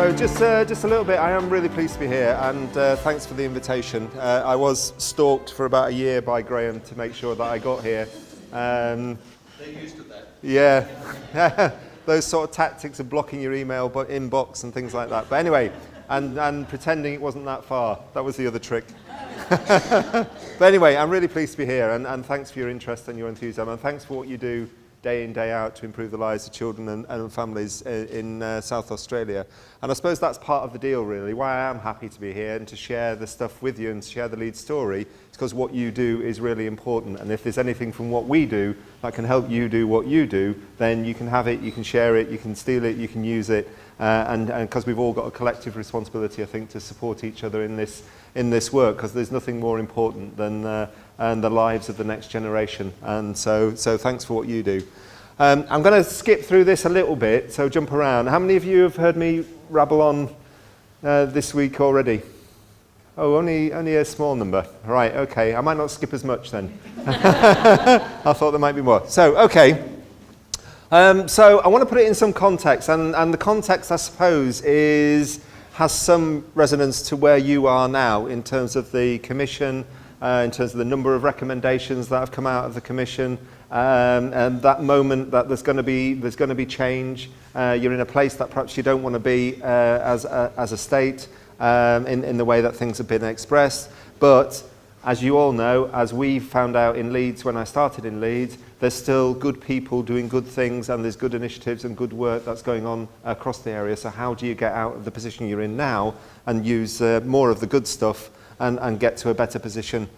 So just a little bit, I am really pleased to be here, and thanks for the invitation. I was stalked for about a year by Graham to make sure that I got here. They're used to that. Yeah, those sort of tactics of blocking your email inbox and things like that. But anyway, and pretending it wasn't that far, that was the other trick. But anyway, I'm really pleased to be here, and thanks for your interest and your enthusiasm, and thanks for what you do day in, day out to improve the lives of children and families in South Australia. And I suppose that's part of the deal, really, why I am happy to be here and to share the stuff with you and to share the lead story, is because what you do is really important. And if there's anything from what we do that can help you do what you do, then you can have it, you can share it, you can steal it, you can use it, and because we've all got a collective responsibility, I think, to support each other in this work, because there's nothing more important than the lives of the next generation. And so thanks for what you do. I'm going to skip through this a little bit, so jump around. How many of you have heard me rabble on this week already? Oh, only a small number. Right, okay. I might not skip as much then. I thought there might be more. So, okay. So I want to put it in some context, and the context, I suppose, has some resonance to where you are now in terms of the Commission, in terms of the number of recommendations that have come out of the Commission, and that moment that there's going to be change. You're in a place that perhaps you don't want to be as a state in the way that things have been expressed. But as you all know, as we found out in Leeds when I started in Leeds, there's still good people doing good things, and there's good initiatives and good work that's going on across the area. So how do you get out of the position you're in now and use more of the good stuff and get to a better position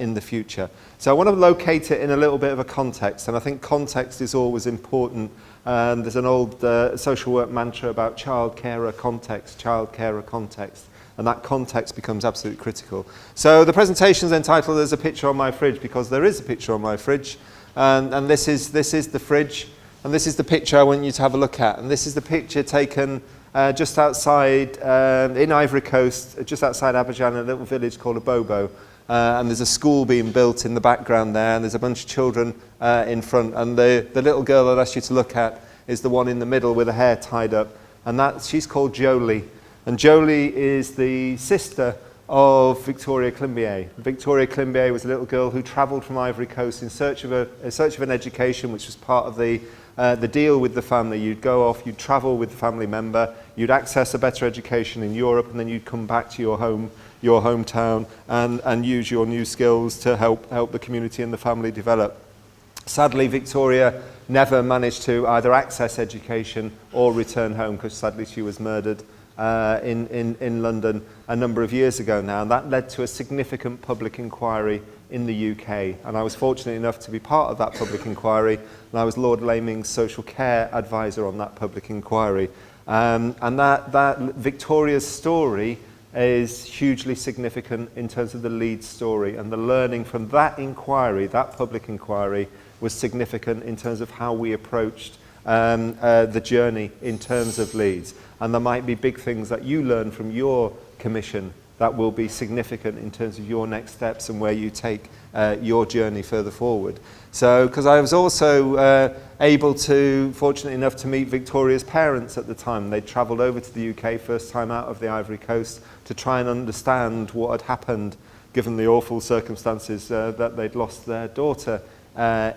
in the future? So I want to locate it in a little bit of a context, and I think context is always important. There's an old social work mantra about child carer context, and that context becomes absolutely critical. So the presentation is entitled "There's a Picture on My Fridge," because there is a picture on my fridge, and this is the fridge, and this is the picture I want you to have a look at, and this is the picture taken just outside, in Ivory Coast, just outside Abidjan, a little village called Abobo. And there's a school being built in the background there, and there's a bunch of children in front. And the little girl I'd asked you to look at is the one in the middle with her hair tied up. And she's called Jolie. And Jolie is the sister of Victoria Climbié. Victoria Climbié was a little girl who travelled from Ivory Coast in search of an education, which was part of the deal with the family. You'd go off, you'd travel with the family member, you'd access a better education in Europe, and then you'd come back to your hometown and use your new skills to help the community and the family develop. Sadly, Victoria never managed to either access education or return home, because sadly she was murdered in London a number of years ago now, and that led to a significant public inquiry in the UK. And I was fortunate enough to be part of that public inquiry, and I was Lord Laming's social care advisor on that public inquiry. And that Victoria's story is hugely significant in terms of the lead story, and the learning from that inquiry, that public inquiry, was significant in terms of how we approached the journey in terms of Leeds. And there might be big things that you learn from your commission that will be significant in terms of your next steps and where you take your journey further forward. So, because I was also fortunate enough to meet Victoria's parents at the time. They'd travelled over to the UK, first time out of the Ivory Coast, to try and understand what had happened, given the awful circumstances that they'd lost their daughter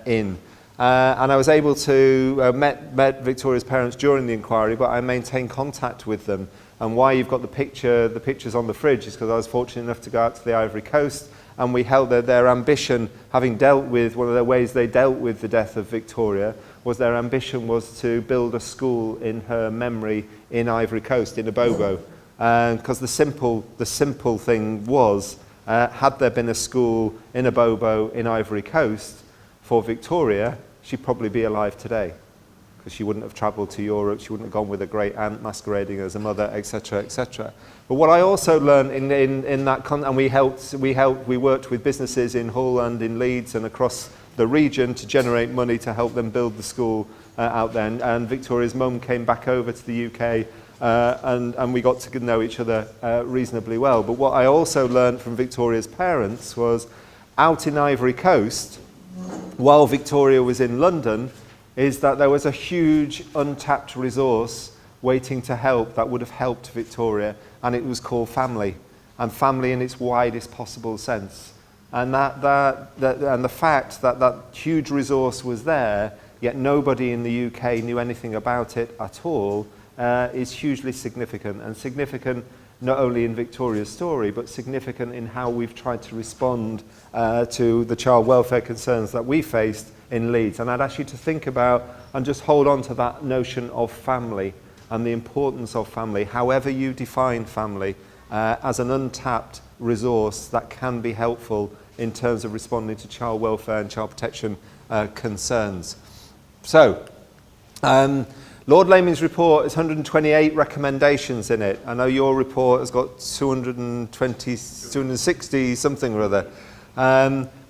in. And I was able to met Victoria's parents during the inquiry, but I maintained contact with them. And why you've got the pictures on the fridge is because I was fortunate enough to go out to the Ivory Coast, and we held their ambition, having dealt with one of the ways they dealt with the death of Victoria, was their ambition was to build a school in her memory in Ivory Coast, in Abobo. Because the simple thing was, had there been a school in Abobo in Ivory Coast for Victoria, she'd probably be alive today, because she wouldn't have travelled to Europe, she wouldn't have gone with a great aunt masquerading as a mother, etc., etc. But what I also learned in that, and we worked with businesses in Hull and in Leeds and across the region to generate money to help them build the school out there. And Victoria's mum came back over to the UK, and we got to know each other reasonably well. But what I also learned from Victoria's parents was, out in Ivory Coast, while Victoria was in London, is that there was a huge untapped resource waiting to help that would have helped Victoria, and it was called family, and family in its widest possible sense. And and the fact that that huge resource was there, yet nobody in the UK knew anything about it at all, is hugely significant, and significant not only in Victoria's story, but significant in how we've tried to respond to the child welfare concerns that we faced in Leeds. And I'd ask you to think about and just hold on to that notion of family and the importance of family, however you define family, as an untapped resource that can be helpful in terms of responding to child welfare and child protection concerns. So, Lord Laming's report has 128 recommendations in it. I know your report has got 260 something or other.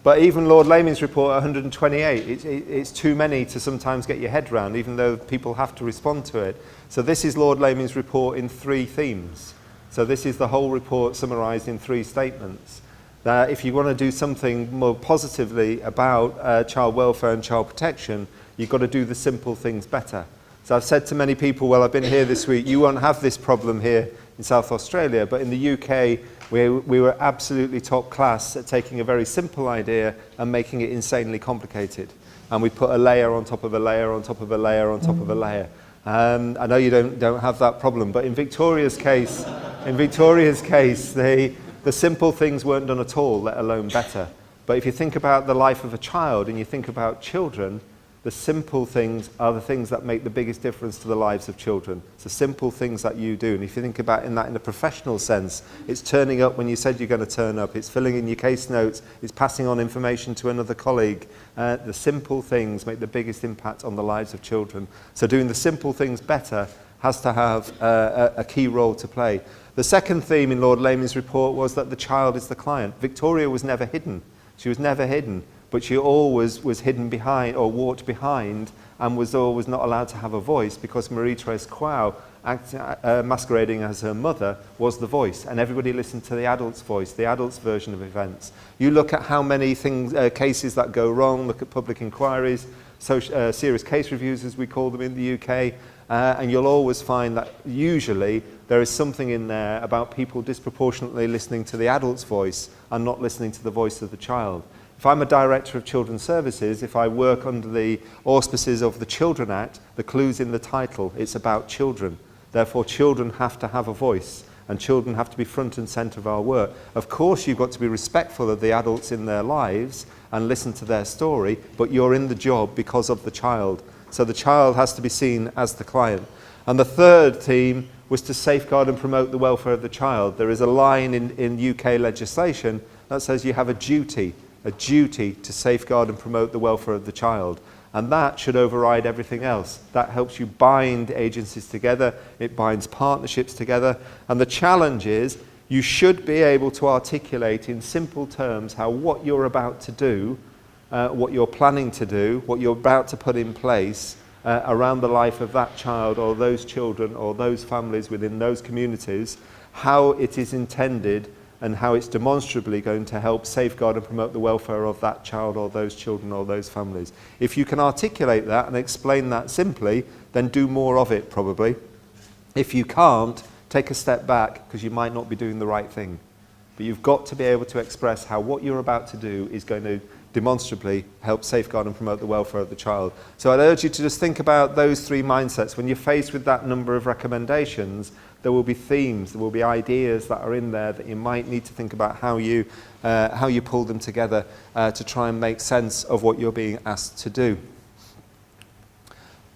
But even Lord Laming's report, 128, it's too many to sometimes get your head around, even though people have to respond to it. So this is Lord Laming's report in 3 themes. So this is the whole report summarised in 3 statements. That if you want to do something more positively about child welfare and child protection, you've got to do the simple things better. So I've said to many people, well, I've been here this week, you won't have this problem here in South Australia, but in the UK, we were absolutely top class at taking a very simple idea and making it insanely complicated. And we put a layer on top of a layer on top of a layer on top of a layer. I know you don't have that problem, but in Victoria's case, the simple things weren't done at all, let alone better. But if you think about the life of a child and you think about children, the simple things are the things that make the biggest difference to the lives of children. It's the simple things that you do. And if you think about in a professional sense, it's turning up when you said you're going to turn up. It's filling in your case notes. It's passing on information to another colleague. The simple things make the biggest impact on the lives of children. So doing the simple things better has to have a key role to play. The second theme in Lord Laming's report was that the child is the client. Victoria was never hidden. She was never hidden. But she always was hidden behind or walked behind and was always not allowed to have a voice because Marie-Therese Quao, masquerading as her mother, was the voice. And everybody listened to the adult's voice, the adult's version of events. You look at how many cases that go wrong, look at public inquiries, serious case reviews as we call them in the UK, and you'll always find that usually there is something in there about people disproportionately listening to the adult's voice and not listening to the voice of the child. If I'm a director of children's services, if I work under the auspices of the Children Act, the clue's in the title. It's about children. Therefore, children have to have a voice, and children have to be front and centre of our work. Of course, you've got to be respectful of the adults in their lives and listen to their story, but you're in the job because of the child. So the child has to be seen as the client. And the third theme was to safeguard and promote the welfare of the child. There is a line in UK legislation that says you have a duty to safeguard and promote the welfare of the child. And that should override everything else. That helps you bind agencies together, it binds partnerships together, and the challenge is you should be able to articulate in simple terms how what you're about to do, what you're planning to do, what you're about to put in place around the life of that child or those children or those families within those communities, how it is intended and how it's demonstrably going to help safeguard and promote the welfare of that child or those children or those families. If you can articulate that and explain that simply, then do more of it probably. If you can't, take a step back because you might not be doing the right thing. But you've got to be able to express how what you're about to do is going to demonstrably help safeguard and promote the welfare of the child. So I'd urge you to just think about those 3 mindsets. When you're faced with that number of recommendations, there will be themes, there will be ideas that are in there that you might need to think about how you pull them together to try and make sense of what you're being asked to do.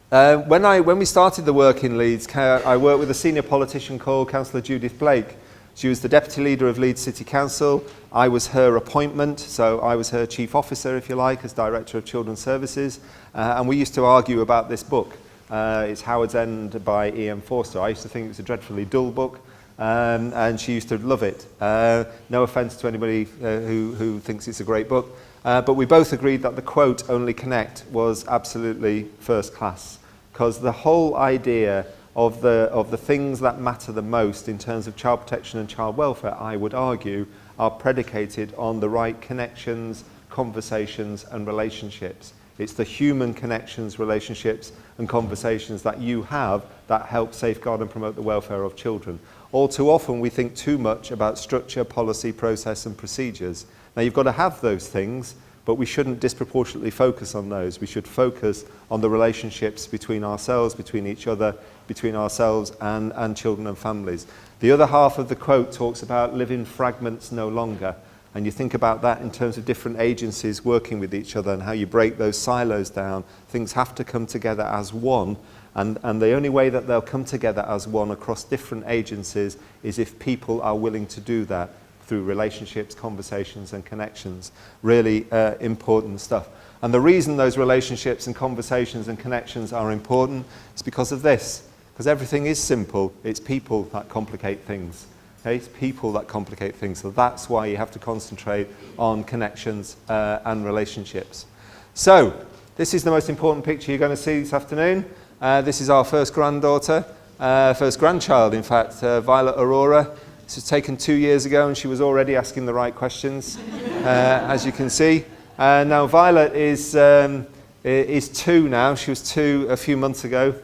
When we started the work in Leeds, I worked with a senior politician called Councillor Judith Blake. She was the deputy leader of Leeds City Council. I was her appointment, so I was her chief officer, if you like, as director of children's services. And we used to argue about this book. It's Howard's End by E.M. Forster. I used to think it was a dreadfully dull book, and she used to love it. No offence to anybody who thinks it's a great book, but we both agreed that the quote, "Only connect," was absolutely first class, because the whole idea of the things that matter the most in terms of child protection and child welfare, I would argue, are predicated on the right connections, conversations and relationships. It's the human connections, relationships and conversations that you have that help safeguard and promote the welfare of children. All too often we think too much about structure, policy, process and procedures. Now you've got to have those things, but we shouldn't disproportionately focus on those. We should focus on the relationships between ourselves, between each other, between ourselves and children and families. The other half of the quote talks about living fragments no longer. And you think about that in terms of different agencies working with each other and how you break those silos down. Things have to come together as one. And the only way that they'll come together as one across different agencies is if people are willing to do that through relationships, conversations and connections. Really important stuff. And the reason those relationships and conversations and connections are important is because of this. Because everything is simple. It's people that complicate things. Okay? It's people that complicate things. So that's why you have to concentrate on connections and relationships. So this is the most important picture you're going to see this afternoon. This is our first granddaughter, first grandchild, in fact, Violet Aurora. This was taken 2 years ago and she was already asking the right questions, as you can see. Now Violet is 2 now. She was 2 a few months ago.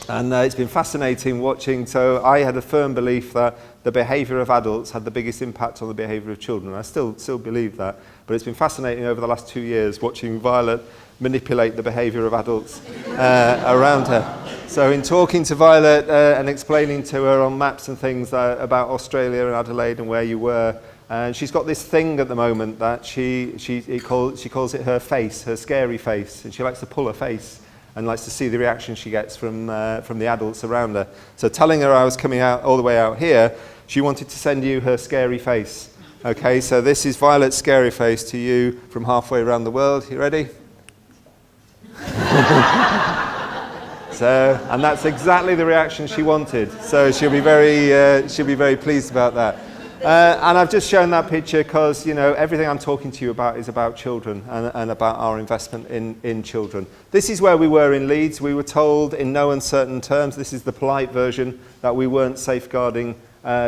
And it's been fascinating watching. So I had a firm belief that the behaviour of adults had the biggest impact on the behaviour of children. I still believe that. But it's been fascinating over the last 2 years watching Violet manipulate the behaviour of adults around her. So in talking to Violet and explaining to her on maps and things about Australia and Adelaide and where you were, and she's got this thing at the moment that she calls it her face, her scary face, and she likes to pull her face and likes to see the reaction she gets from the adults around her. So telling her I was coming out all the way out here, she wanted to send you her scary face. Okay, so this is Violet's scary face to you from halfway around the world. You ready? So, and that's exactly the reaction she wanted. So she'll be very pleased about that. And I've just shown that picture because, you know, everything I'm talking to you about is about children and about our investment in children. This is where we were in Leeds. We were told in no uncertain terms, this is the polite version, that we weren't safeguarding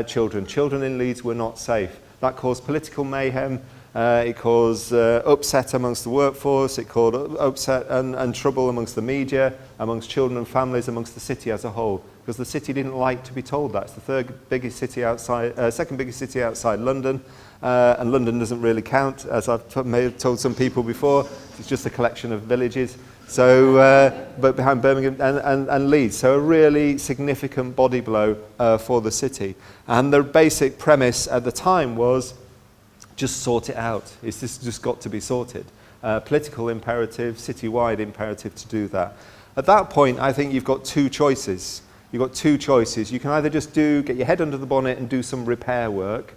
children. Children in Leeds were not safe. That caused political mayhem. It caused upset amongst the workforce. It caused upset and trouble amongst the media, amongst children and families, amongst the city as a whole. Because the city didn't like to be told that. It's the second biggest city outside London, and London doesn't really count, as may have told some people before. It's just a collection of villages. So, but behind Birmingham and Leeds, so a really significant body blow for the city. And the basic premise at the time was, just sort it out. It's just got to be sorted. Political imperative, citywide imperative to do that. At that point, I think you've got 2 choices. You've got 2 choices. You can either just get your head under the bonnet and do some repair work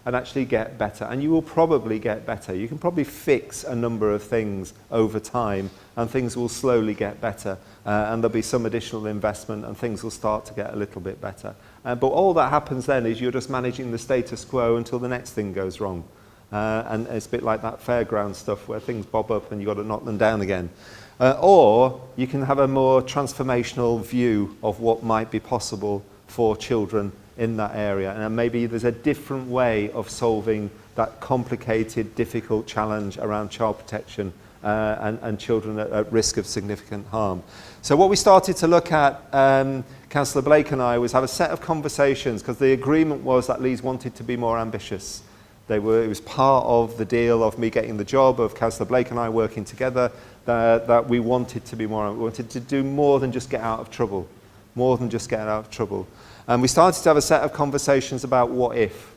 and actually get better. And you will probably get better. You can probably fix a number of things over time and things will slowly get better. And there'll be some additional investment and things will start to get a little bit better. But all that happens then is you're just managing the status quo until the next thing goes wrong. And it's a bit like that fairground stuff where things bob up and you've got to knock them down again. Or you can have a more transformational view of what might be possible for children in that area. And maybe there's a different way of solving that complicated, difficult challenge around child protection and children at risk of significant harm. So what we started to look at, Councillor Blake and I, was have a set of conversations, because the agreement was that Leeds wanted to be more ambitious. It was part of the deal of me getting the job, of Councillor Blake and I working together, that we wanted to be more, we wanted to do more than just get out of trouble. More than just get out of trouble. And we started to have a set of conversations about what if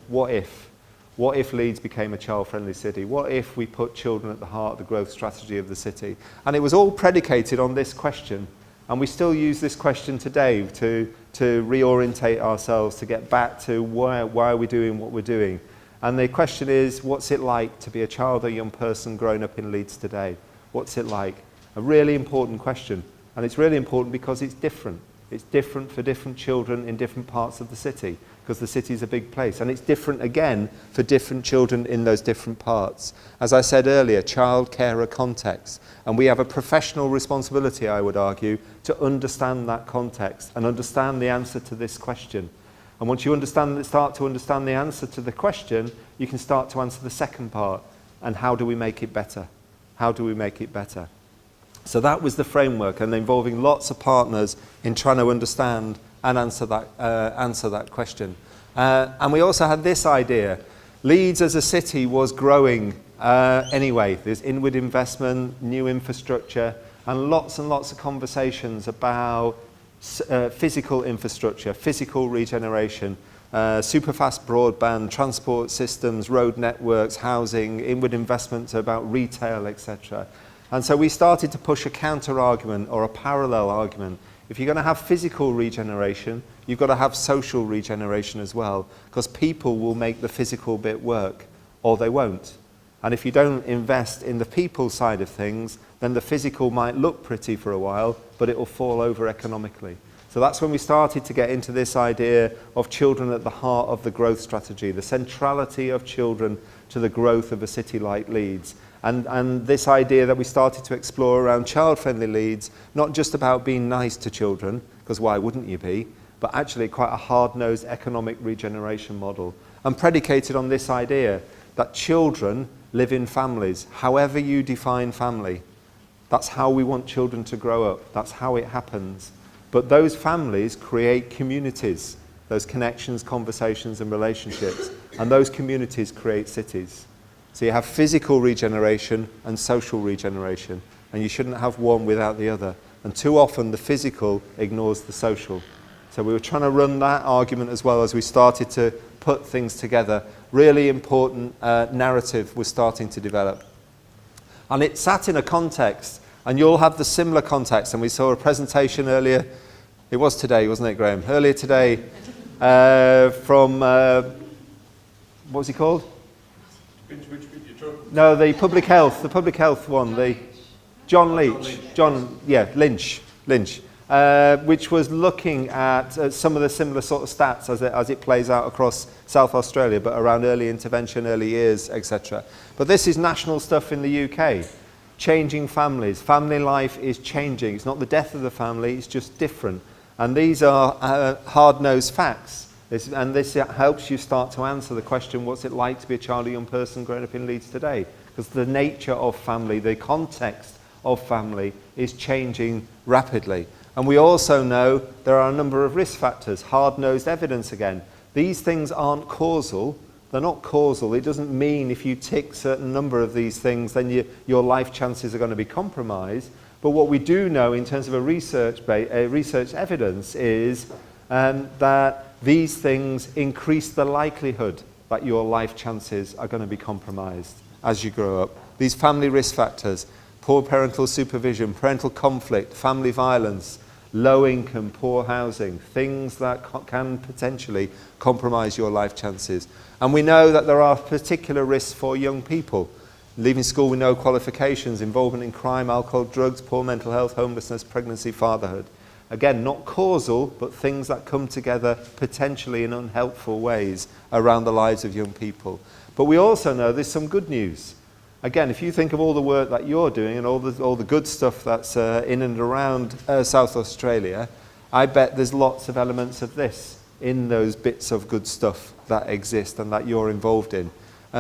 Leeds became a child-friendly city? What if we put children at the heart of the growth strategy of the city? And it was all predicated on this question. And we still use this question today to reorientate ourselves, to get back to why are we doing what we're doing. And the question is, what's it like to be a child or young person growing up in Leeds today? What's it like? A really important question. And it's really important because it's different. It's different for different children in different parts of the city, because the city is a big place. And it's different again for different children in those different parts. As I said earlier, child carer context. And we have a professional responsibility, I would argue, to understand that context and understand the answer to this question. And once you start to understand the answer to the question, you can start to answer the second part. And how do we make it better? How do we make it better? So that was the framework, and involving lots of partners in trying to understand and answer that question. And we also had this idea. Leeds as a city was growing anyway. There's inward investment, new infrastructure, and lots of conversations about physical infrastructure, physical regeneration, super fast broadband, transport systems, road networks, housing, inward investment about retail, etc. And so we started to push a counter-argument or a parallel argument. If you're going to have physical regeneration, you've got to have social regeneration as well, because people will make the physical bit work, or they won't. And if you don't invest in the people side of things, then the physical might look pretty for a while, but it will fall over economically. So that's when we started to get into this idea of children at the heart of the growth strategy, the centrality of children to the growth of a city like Leeds. And this idea that we started to explore around child-friendly Leeds, not just about being nice to children, because why wouldn't you be, but actually quite a hard-nosed economic regeneration model, and predicated on this idea that children live in families, however you define family. That's how we want children to grow up. That's how it happens. But those families create communities, those connections, conversations, and relationships, and those communities create cities. So you have physical regeneration and social regeneration, and you shouldn't have one without the other. And too often the physical ignores the social. So we were trying to run that argument as well as we started to put things together. Really important narrative was starting to develop. And it sat in a context, and you'll have the similar context, and we saw a presentation earlier, it was today, wasn't it, Graham? Earlier today from, what was he called? Which bit you talking? No, the public health one, Lynch, which was looking at some of the similar sort of stats as it plays out across South Australia, but around early intervention, early years, etc. But this is national stuff in the UK. Changing families. Family life is changing. It's not the death of the family, it's just different. And these are hard-nosed facts. This helps you start to answer the question, what's it like to be a child or young person growing up in Leeds today? Because the nature of family, the context of family is changing rapidly. And we also know there are a number of risk factors, hard-nosed evidence again. These things aren't causal. They're not causal. It doesn't mean if you tick a certain number of these things, then your life chances are going to be compromised. But what we do know in terms of a research evidence is that these things increase the likelihood that your life chances are going to be compromised as you grow up. These family risk factors, poor parental supervision, parental conflict, family violence, low income, poor housing, things that can potentially compromise your life chances. And we know that there are particular risks for young people. Leaving school with no qualifications, involvement in crime, alcohol, drugs, poor mental health, homelessness, pregnancy, fatherhood. Again, not causal, but things that come together potentially in unhelpful ways around the lives of young people. But we also know there's some good news. Again, if you think of all the work that you're doing and all the good stuff that's in and around South Australia, I bet there's lots of elements of this in those bits of good stuff that exist and that you're involved in.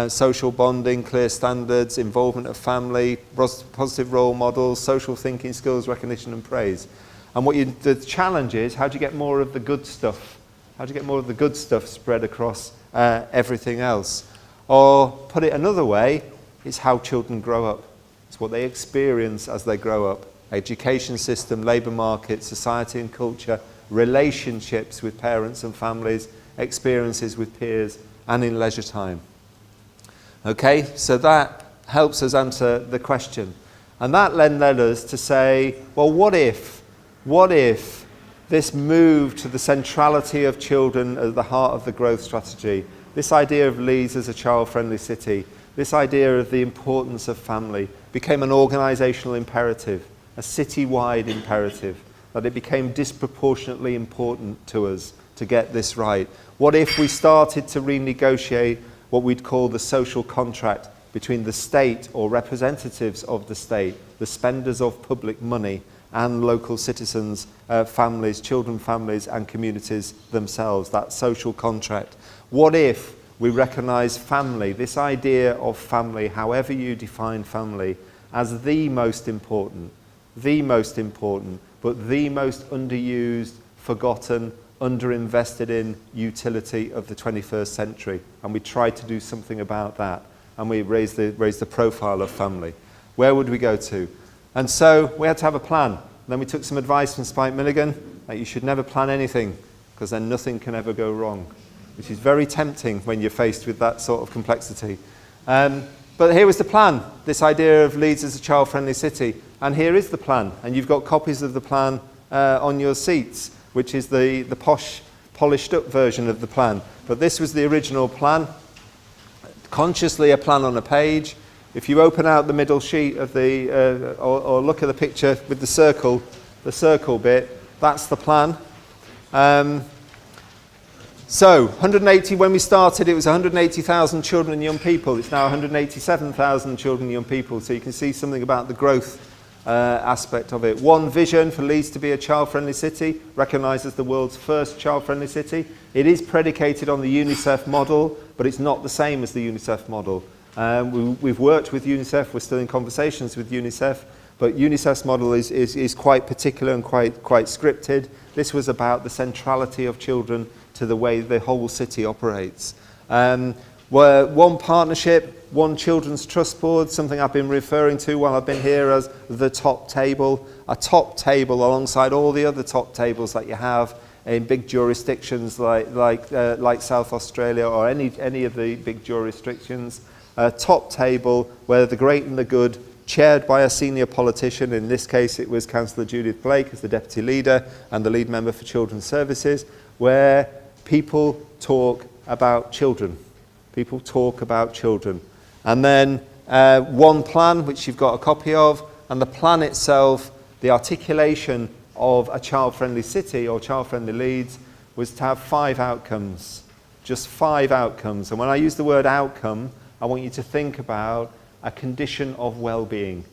Social bonding, clear standards, involvement of family, positive role models, social thinking skills, recognition and praise. And the challenge is, how do you get more of the good stuff? How do you get more of the good stuff spread across everything else? Or put it another way, it's how children grow up. It's what they experience as they grow up. Education system, labour market, society and culture, relationships with parents and families, experiences with peers, and in leisure time. Okay, so that helps us answer the question. And that then led us to say, well, what if this move to the centrality of children at the heart of the growth strategy, this idea of Leeds as a child-friendly city, this idea of the importance of family became an organisational imperative, a city-wide imperative, that it became disproportionately important to us to get this right. What if we started to renegotiate what we'd call the social contract between the state or representatives of the state, the spenders of public money, and local citizens, families, children families and communities themselves, that social contract. What if we recognise family, this idea of family, however you define family, as the most important, the most important, but the most underused, forgotten, underinvested in utility of the 21st century. And we tried to do something about that. And we raised the profile of family. Where would we go to? And so we had to have a plan. And then we took some advice from Spike Milligan that you should never plan anything, because then nothing can ever go wrong, which is very tempting when you're faced with that sort of complexity. But here was the plan, this idea of Leeds as a child-friendly city. And here is the plan. And you've got copies of the plan on your seats, which is the posh, polished-up version of the plan. But this was the original plan, consciously a plan on a page. If you open out the middle sheet of the, or look at the picture with the circle bit, that's the plan. So 180, when we started, it was 180,000 children and young people. It's now 187,000 children and young people. So you can see something about the growth aspect of it. One vision for Leeds to be a child-friendly city, recognised as the world's first child-friendly city. It is predicated on the UNICEF model, but it's not the same as the UNICEF model. We've worked with UNICEF, we're still in conversations with UNICEF, but UNICEF's model is quite particular and quite scripted. This was about the centrality of children to the way the whole city operates. One partnership, one children's trust board, something I've been referring to while I've been here as the top table. A top table alongside all the other top tables that you have in big jurisdictions like South Australia or any of the big jurisdictions. A top table where the great and the good, chaired by a senior politician, in this case it was Councillor Judith Blake as the deputy leader and the lead member for Children's Services, where people talk about children. People talk about children. And then one plan, which you've got a copy of, and the plan itself, the articulation of a child-friendly city or child-friendly Leeds, was to have 5 outcomes. Just 5 outcomes. And when I use the word outcome, I want you to think about a condition of well-being.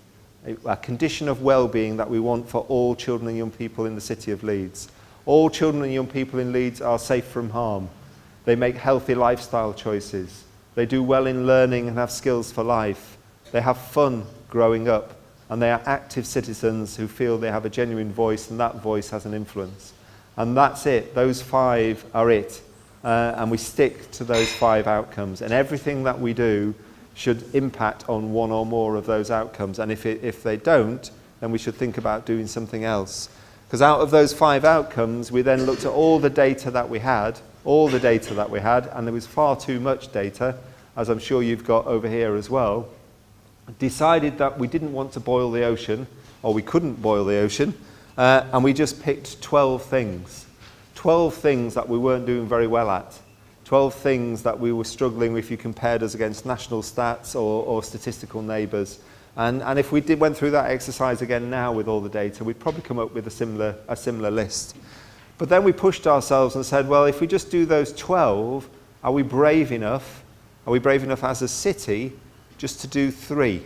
A condition of well-being that we want for all children and young people in the city of Leeds. All children and young people in Leeds are safe from harm. They make healthy lifestyle choices. They do well in learning and have skills for life. They have fun growing up. And they are active citizens who feel they have a genuine voice, and that voice has an influence. And that's it. Those 5 are it. And we stick to those 5 outcomes. And everything that we do should impact on one or more of those outcomes. And if they don't, then we should think about doing something else. Because out of those 5 outcomes, we then looked at all the data that we had, and there was far too much data, as I'm sure you've got over here as well. Decided that we didn't want to boil the ocean, or we couldn't boil the ocean, and we just picked 12 things. 12 things that we weren't doing very well at. 12 things that we were struggling with if you compared us against national stats or statistical neighbours. And if we went through that exercise again now with all the data, we'd probably come up with a similar list. But then we pushed ourselves and said, well, if we just do those 12, are we brave enough? Are we brave enough as a city just to do 3?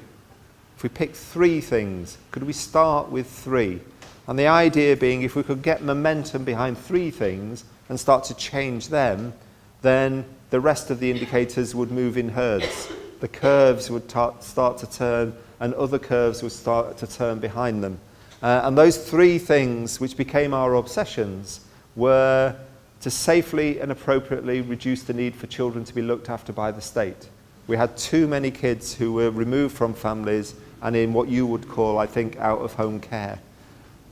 If we pick 3 things, could we start with 3? And the idea being, if we could get momentum behind 3 things and start to change them, then the rest of the indicators would move in herds. The curves would start to turn, and other curves would start to turn behind them. And those 3 things, which became our obsessions, were to safely and appropriately reduce the need for children to be looked after by the state. We had too many kids who were removed from families and in what you would call, I think, out-of-home care.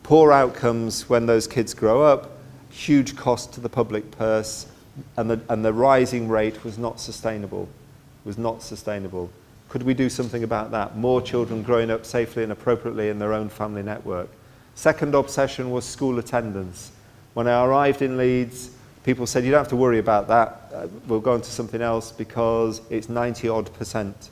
Poor outcomes when those kids grow up, huge cost to the public purse, and the rising rate was not sustainable. Could we do something about that? More children growing up safely and appropriately in their own family network. Second obsession was school attendance. When I arrived in Leeds, people said, you don't have to worry about that. We'll go on to something else because it's 90-odd%.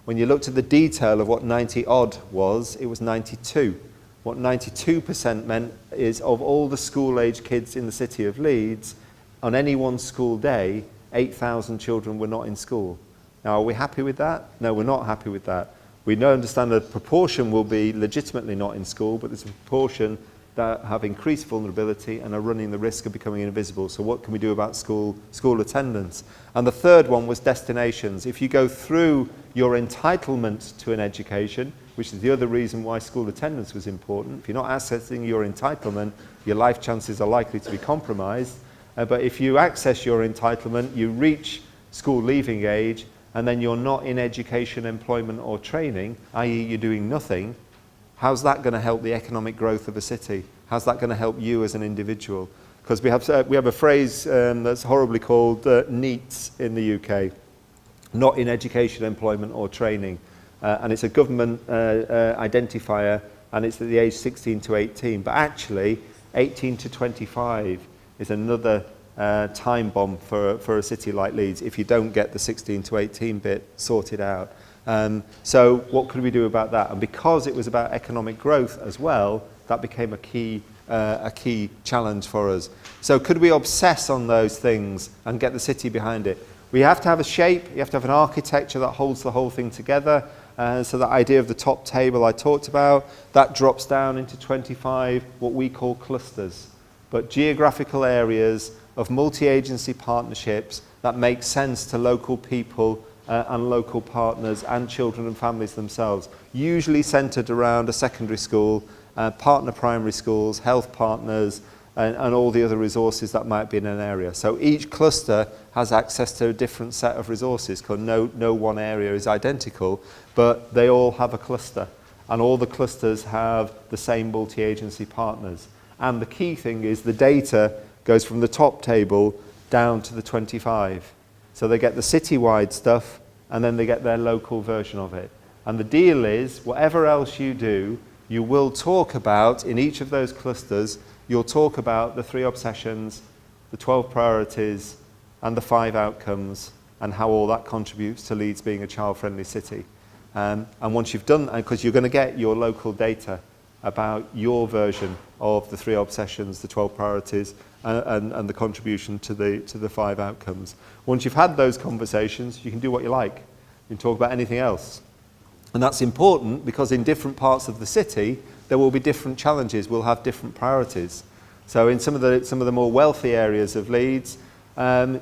When you looked at the detail of what 90-odd was, it was 92. What 92% meant is of all the school-age kids in the city of Leeds, on any one school day, 8,000 children were not in school. Now, are we happy with that? No, we're not happy with that. We know, understand that a proportion will be legitimately not in school, but there's a proportion that have increased vulnerability and are running the risk of becoming invisible. So what can we do about school attendance? And the third one was destinations. If you go through your entitlement to an education, which is the other reason why school attendance was important. If you're not accessing your entitlement, your life chances are likely to be compromised. But if you access your entitlement, you reach school leaving age, and then you're not in education, employment or training, i.e. you're doing nothing, how's that going to help the economic growth of a city? How's that going to help you as an individual? Because we have a phrase that's horribly called NEETs in the UK, not in education, employment or training. And it's a government identifier, and it's at the age 16 to 18. But actually, 18 to 25 is another time bomb for a city like Leeds if you don't get the 16 to 18 bit sorted out. So what could we do about that? And because it was about economic growth as well, that became a key challenge for us. So could we obsess on those things and get the city behind it? We have to have a shape, you have to have an architecture that holds the whole thing together. So that idea of the top table I talked about, that drops down into 25 what we call clusters, but geographical areas of multi-agency partnerships that make sense to local people and local partners and children and families themselves, usually centred around a secondary school, partner primary schools, health partners, and all the other resources that might be in an area. So each cluster has access to a different set of resources, because no one area is identical, but they all have a cluster, and all the clusters have the same multi-agency partners. And the key thing is the data goes from the top table down to the 25. So they get the citywide stuff, and then they get their local version of it. And the deal is, whatever else you do, you will talk about, in each of those clusters, you'll talk about the 3 obsessions, the 12 priorities, and the 5 outcomes, and how all that contributes to Leeds being a child-friendly city. And once you've done that, because you're going to get your local data about your version of the 3 obsessions, the 12 priorities, and the contribution to the 5 outcomes. Once you've had those conversations, you can do what you like. You can talk about anything else. And that's important because in different parts of the city, there will be different challenges. We'll have different priorities. So in some of the more wealthy areas of Leeds,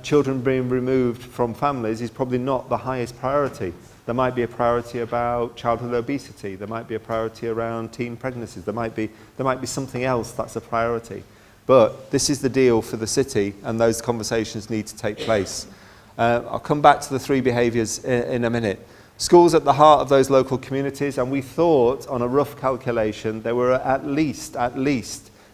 children being removed from families is probably not the highest priority. There might be a priority about childhood obesity. There might be a priority around teen pregnancies. There might be something else that's a priority. But this is the deal for the city, and those conversations need to take place. I'll come back to the 3 behaviours in a minute. Schools at the heart of those local communities, and we thought, on a rough calculation, there were at least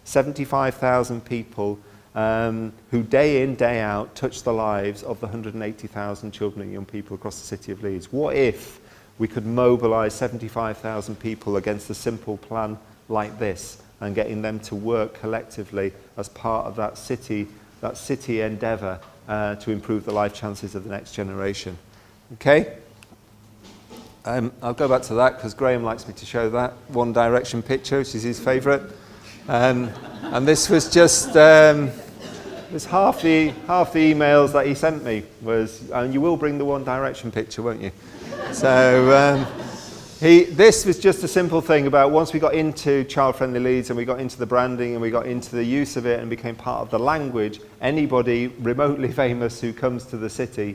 75,000 people who day in, day out touch the lives of the 180,000 children and young people across the city of Leeds. What if we could mobilise 75,000 people against a simple plan like this, and getting them to work collectively as part of that city endeavour to improve the life chances of the next generation? Okay? I'll go back to that because Graham likes me to show that One Direction picture, which is his favourite. And this was just half the emails that he sent me was, and you will bring the One Direction picture, won't you? So this was just a simple thing about once we got into child-friendly Leeds and we got into the branding and we got into the use of it and became part of the language, anybody remotely famous who comes to the city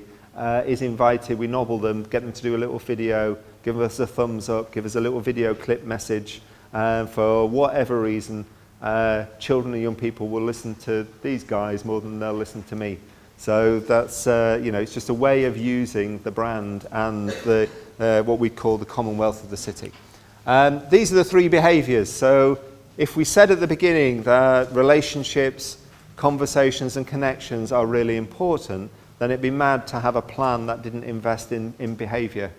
is invited. We nobble them, get them to do a little video, give us a thumbs up, give us a little video clip message. For whatever reason, children and young people will listen to these guys more than they'll listen to me. So that's, it's just a way of using the brand and the what we call the commonwealth of the city. These are the 3 behaviours. So if we said at the beginning that relationships, conversations and connections are really important, then it'd be mad to have a plan that didn't invest in behaviour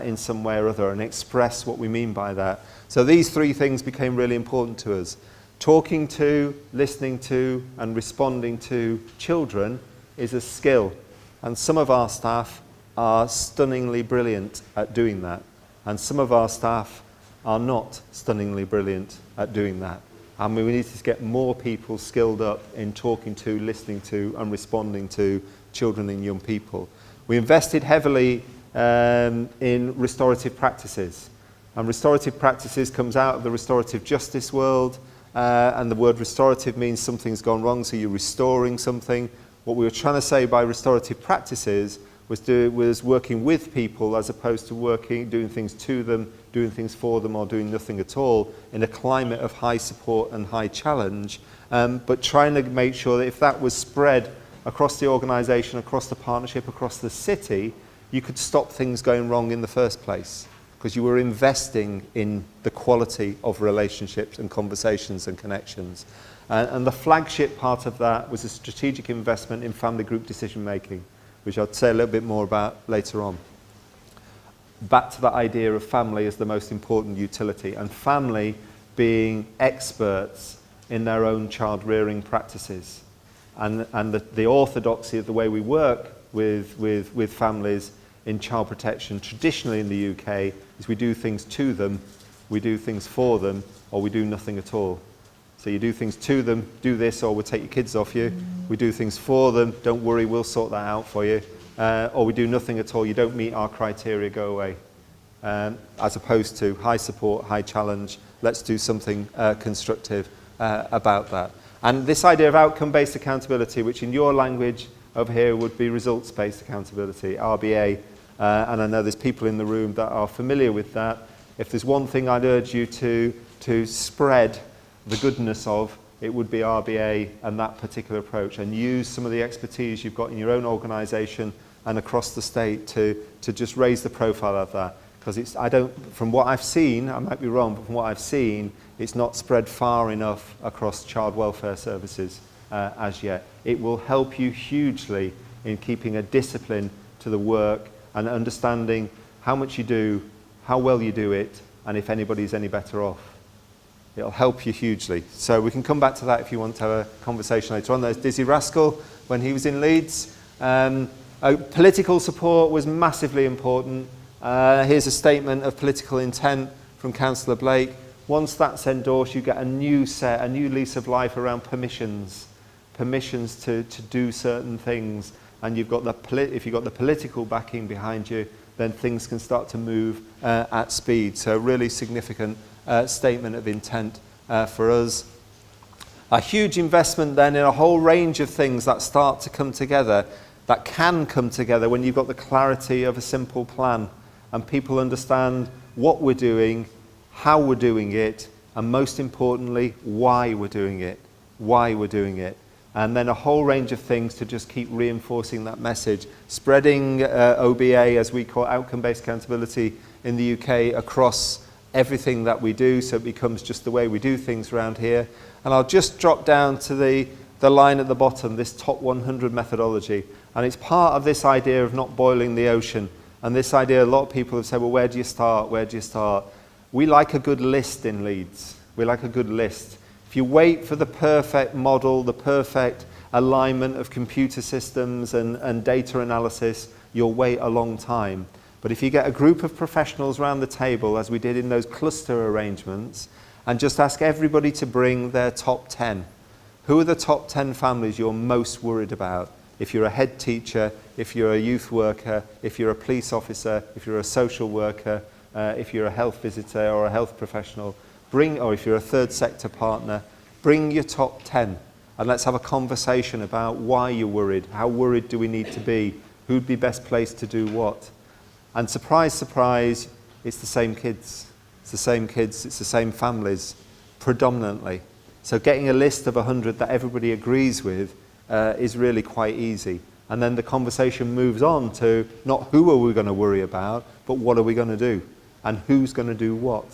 in some way or other and express what we mean by that. So these 3 things became really important to us. Talking to, listening to and responding to children is a skill, and some of our staff are stunningly brilliant at doing that, and some of our staff are not stunningly brilliant at doing that. And we need to get more people skilled up in talking to, listening to and responding to children and young people. We invested heavily in restorative practices, and restorative practices comes out of the restorative justice world, and the word restorative means something's gone wrong, so you're restoring something. What we were trying to say by restorative practices was working with people as opposed to doing things to them, doing things for them, or doing nothing at all in a climate of high support and high challenge, but trying to make sure that if that was spread across the organisation, across the partnership, across the city, you could stop things going wrong in the first place, because you were investing in the quality of relationships and conversations and connections. And the flagship part of that was a strategic investment in family group decision making, which I'll say a little bit more about later on. Back to that idea of family as the most important utility, and family being experts in their own child rearing practices. And the orthodoxy of the way we work with families in child protection traditionally in the UK is we do things to them, we do things for them, or we do nothing at all. So you do things to them, do this or we'll take your kids off you. We do things for them, don't worry, we'll sort that out for you. Or we do nothing at all, you don't meet our criteria, go away. As opposed to high support, high challenge, let's do something constructive about that. And this idea of outcome-based accountability, which in your language over here would be results-based accountability, RBA, and I know there's people in the room that are familiar with that. If there's one thing I'd urge you to spread the goodness of, it would be RBA and that particular approach, and use some of the expertise you've got in your own organisation and across the state to just raise the profile of that. Because from what I've seen, I might be wrong, but from what I've seen, it's not spread far enough across child welfare services as yet. It will help you hugely in keeping a discipline to the work and understanding how much you do, how well you do it, and if anybody's any better off. It'll help you hugely. So we can come back to that if you want to have a conversation later on. There's Dizzy Rascal when he was in Leeds. Political support was massively important. Here's a statement of political intent from Councillor Blake. Once that's endorsed, you get a new lease of life around permissions to do certain things. And if you've got the political backing behind you, then things can start to move at speed. So really significant statement of intent for us. A huge investment then in a whole range of things that start to come together, that can come together when you've got the clarity of a simple plan and people understand what we're doing, how we're doing it, and most importantly, why we're doing it. And then a whole range of things to just keep reinforcing that message. Spreading OBA, as we call outcome-based accountability in the UK, across everything that we do, so it becomes just the way we do things around here. And I'll just drop down to the line at the bottom, this top 100 methodology. And it's part of this idea of not boiling the ocean. And this idea, a lot of people have said, well, where do you start? We like a good list in Leeds. We like a good list. If you wait for the perfect model, the perfect alignment of computer systems and data analysis, you'll wait a long time. But if you get a group of professionals around the table, as we did in those cluster arrangements, and just ask everybody to bring their top 10. Who are the top 10 families you're most worried about? If you're a head teacher, if you're a youth worker, if you're a police officer, if you're a social worker, if you're a health visitor or a health professional, or if you're a third sector partner, bring your top 10 and let's have a conversation about why you're worried. How worried do we need to be? Who'd be best placed to do what? And surprise, surprise, it's the same kids. It's the same families, predominantly. So getting a list of 100 that everybody agrees with is really quite easy. And then the conversation moves on to not who are we going to worry about, but what are we going to do? And who's going to do what?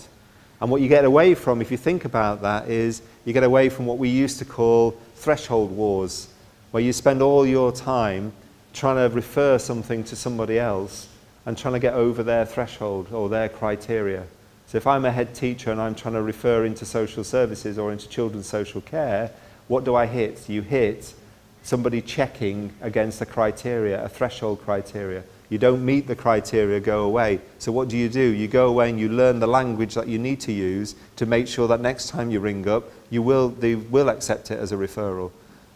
And what you get away from, if you think about that, is you get away from what we used to call threshold wars, where you spend all your time trying to refer something to somebody else and trying to get over their threshold or their criteria. So if I'm a head teacher and I'm trying to refer into social services or into children's social care, what do I hit? You hit somebody checking against a criteria, a threshold criteria. You don't meet the criteria, go away. So what do? You go away and you learn the language that you need to use to make sure that next time you ring up, they will accept it as a referral.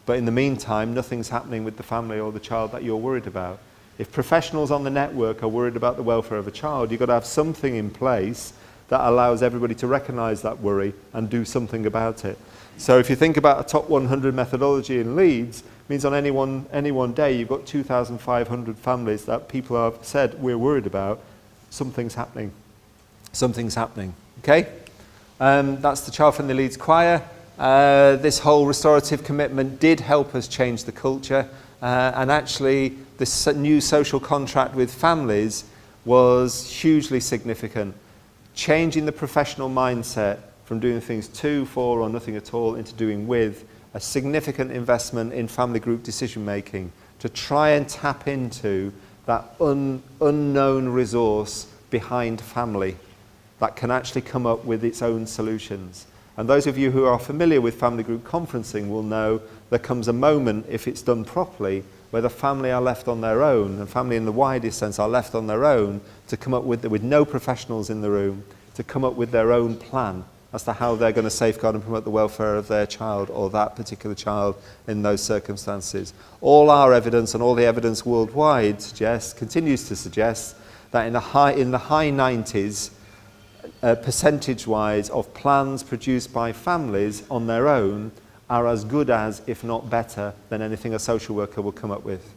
But in the meantime, nothing's happening with the family or the child that you're worried about. If professionals on the network are worried about the welfare of a child, you've got to have something in place that allows everybody to recognise that worry and do something about it. So if you think about a top 100 methodology in Leeds, means on any one day you've got 2,500 families that people have said we're worried about. Something's happening. Something's happening. Okay? That's the Child Friendly Leeds Choir. This whole restorative commitment did help us change the culture, and actually this new social contract with families was hugely significant, changing the professional mindset from doing things to, for, or nothing at all into doing with, a significant investment in family group decision making to try and tap into that unknown resource behind family that can actually come up with its own solutions. And those of you who are familiar with family group conferencing will know there comes a moment, if it's done properly, where the family are left on their own, and family in the widest sense are left on their own to come up with no professionals in the room, to come up with their own plan as to how they're going to safeguard and promote the welfare of their child or that particular child in those circumstances. All our evidence and all the evidence worldwide continues to suggest that in the high 90s, percentage-wise, of plans produced by families on their own are as good as, if not better, than anything a social worker will come up with.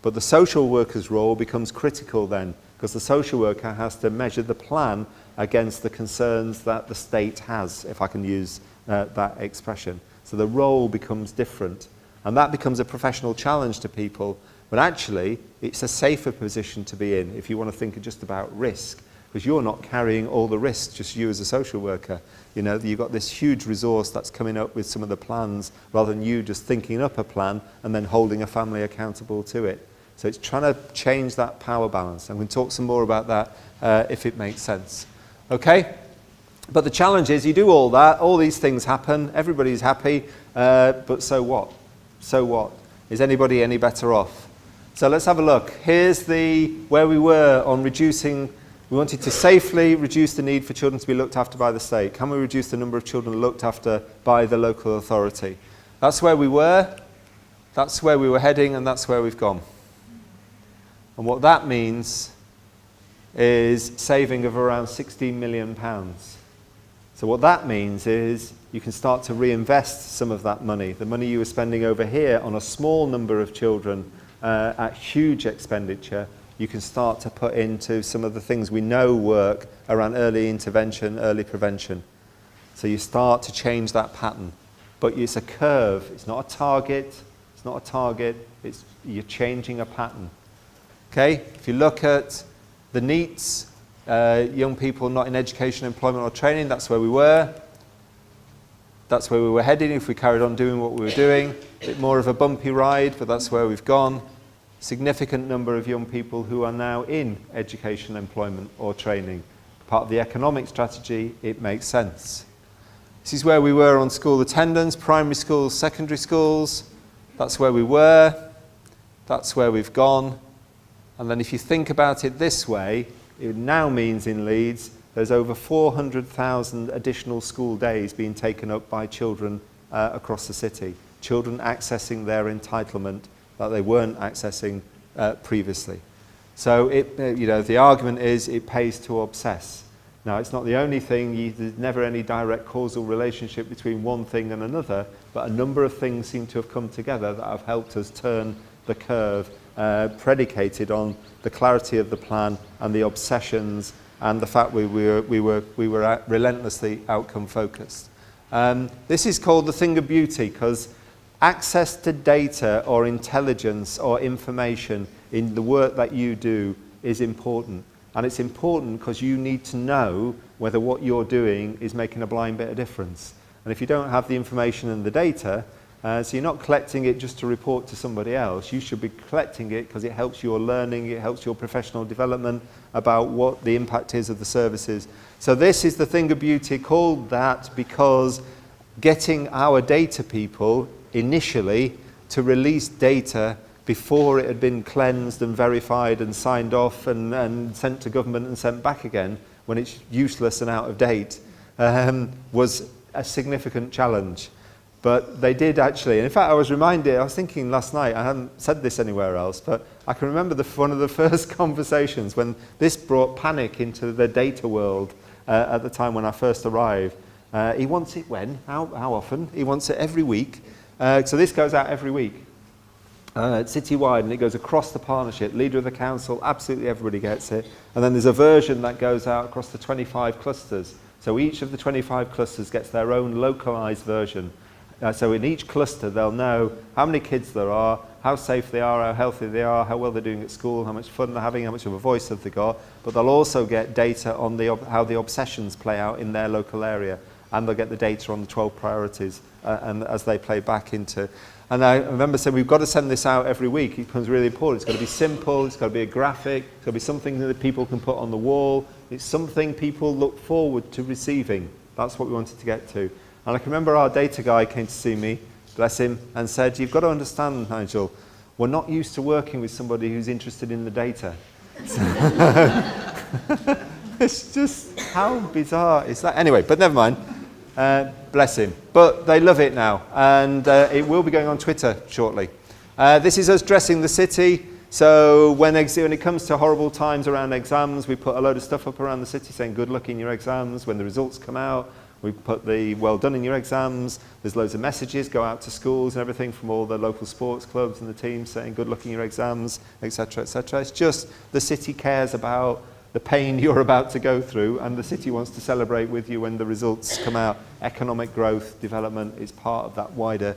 But the social worker's role becomes critical then, because the social worker has to measure the plan against the concerns that the state has, if I can use that expression. So the role becomes different. And that becomes a professional challenge to people. But actually, it's a safer position to be in if you want to think just about risk, because you're not carrying all the risks, just you as a social worker. You know, you've got this huge resource that's coming up with some of the plans, rather than you just thinking up a plan and then holding a family accountable to it. So it's trying to change that power balance. I'm going to talk some more about that if it makes sense. Okay? But the challenge is you do all that, all these things happen, everybody's happy, but so what? So what? Is anybody any better off? So let's have a look. Here's where we were on reducing. We wanted to safely reduce the need for children to be looked after by the state. Can we reduce the number of children looked after by the local authority? That's where we were, that's where we were heading, and that's where we've gone. And what that means is saving of around £16 million. So what that means is you can start to reinvest some of that money, the money you were spending over here on a small number of children at huge expenditure. You can start to put into some of the things we know work around early intervention, early prevention. So you start to change that pattern. But it's a curve, it's not a target, you're changing a pattern. Okay, if you look at the NEETs, young people not in education, employment or training, that's where we were. That's where we were heading if we carried on doing what we were doing. A bit more of a bumpy ride, but that's where we've gone. Significant number of young people who are now in education, employment or training. Part of the economic strategy, it makes sense. This is where we were on school attendance, primary schools, secondary schools. That's where we were. That's where we've gone. And then if you think about it this way, it now means in Leeds there's over 400,000 additional school days being taken up by children across the city. Children accessing their entitlement that they weren't accessing previously. So the argument is it pays to obsess. Now, it's not the only thing. There's never any direct causal relationship between one thing and another, but a number of things seem to have come together that have helped us turn the curve, predicated on the clarity of the plan and the obsessions and the fact we were relentlessly outcome focused. This is called the thing of beauty, because access to data or intelligence or information in the work that you do is important. And it's important because you need to know whether what you're doing is making a blind bit of difference. And if you don't have the information and the data, so you're not collecting it just to report to somebody else, you should be collecting it because it helps your learning, it helps your professional development about what the impact is of the services. So this is the thing of beauty, called that because getting our data people initially to release data before it had been cleansed and verified and signed off and sent to government and sent back again when it's useless and out of date was a significant challenge. But they did actually, and in fact I was thinking last night, I hadn't said this anywhere else, but I can remember one of the first conversations when this brought panic into the data world at the time when I first arrived. He wants it when? How often? He wants it every week. So this goes out every week. citywide, and it goes across the partnership. Leader of the council, absolutely everybody gets it. And then there's a version that goes out across the 25 clusters. So each of the 25 clusters gets their own localized version. So in each cluster, they'll know how many kids there are, how safe they are, how healthy they are, how well they're doing at school, how much fun they're having, how much of a voice have they got. But they'll also get data on how the obsessions play out in their local area. And they'll get the data on the 12 priorities and as they play back into. And I remember saying, we've got to send this out every week. It becomes really important. It's got to be simple. It's got to be a graphic. It's got to be something that people can put on the wall. It's something people look forward to receiving. That's what we wanted to get to. And I can remember our data guy came to see me, bless him, and said, you've got to understand, Nigel, we're not used to working with somebody who's interested in the data. It's just, how bizarre is that? Anyway, but never mind. Bless him. But they love it now, and it will be going on Twitter shortly. This is us dressing the city. So when it comes to horrible times around exams, we put a load of stuff up around the city saying good luck in your exams. When the results come out, we put the well done in your exams. There's loads of messages go out to schools and everything from all the local sports clubs and the teams saying good luck in your exams, etc., etc. It's just the city cares about the pain you're about to go through, and the city wants to celebrate with you when the results come out. Economic growth, development is part of that wider